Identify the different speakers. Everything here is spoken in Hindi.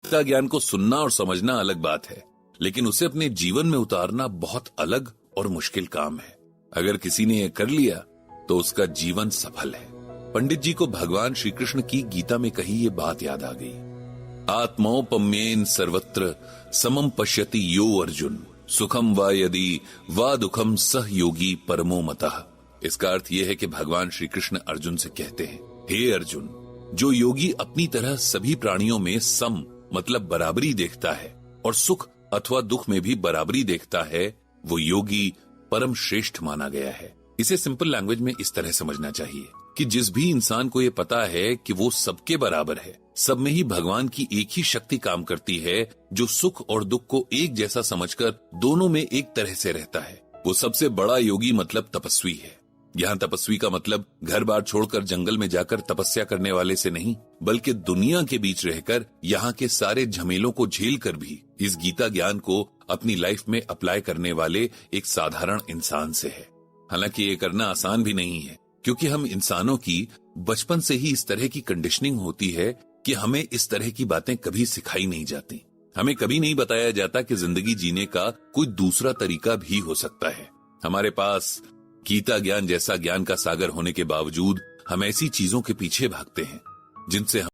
Speaker 1: गीता ज्ञान को सुनना और समझना अलग बात है, लेकिन उसे अपने जीवन में उतारना बहुत अलग और मुश्किल काम है। अगर किसी ने यह कर लिया तो उसका जीवन सफल है। पंडित जी को भगवान श्री कृष्ण की गीता में कही ये बात याद आ गई। आत्मौपम्येन सर्वत्र समम पश्यति यो अर्जुन, सुखम वा यदि वा दुखम सह योगी परमो मतः। इसका अर्थ यह है कि भगवान श्री कृष्ण अर्जुन से कहते हैं, हे अर्जुन, जो योगी अपनी तरह सभी प्राणियों में सम मतलब बराबरी देखता है और सुख अथवा दुख में भी बराबरी देखता है, वो योगी परम श्रेष्ठ माना गया है। इसे सिंपल लैंग्वेज में इस तरह समझना चाहिए कि जिस भी इंसान को ये पता है कि वो सबके बराबर है, सब में ही भगवान की एक ही शक्ति काम करती है, जो सुख और दुख को एक जैसा समझकर दोनों में एक तरह से रहता है, वो सबसे बड़ा योगी मतलब तपस्वी है। यहाँ तपस्वी का मतलब घर बार छोड़कर जंगल में जाकर तपस्या करने वाले से नहीं, बल्कि दुनिया के बीच रहकर यहाँ के सारे झमेलों को झेल कर भी इस गीता ज्ञान को अपनी लाइफ में अप्लाई करने वाले एक साधारण इंसान से है। हालांकि ये करना आसान भी नहीं है, क्योंकि हम इंसानों की बचपन से ही इस तरह की कंडीशनिंग होती है कि हमें इस तरह की बातें कभी सिखाई नहीं जाती। हमें कभी नहीं बताया जाता कि जिंदगी जीने का कोई दूसरा तरीका भी हो सकता है। हमारे पास गीता ज्ञान जैसा ज्ञान का सागर होने के बावजूद हम ऐसी चीजों के पीछे भागते हैं जिनसे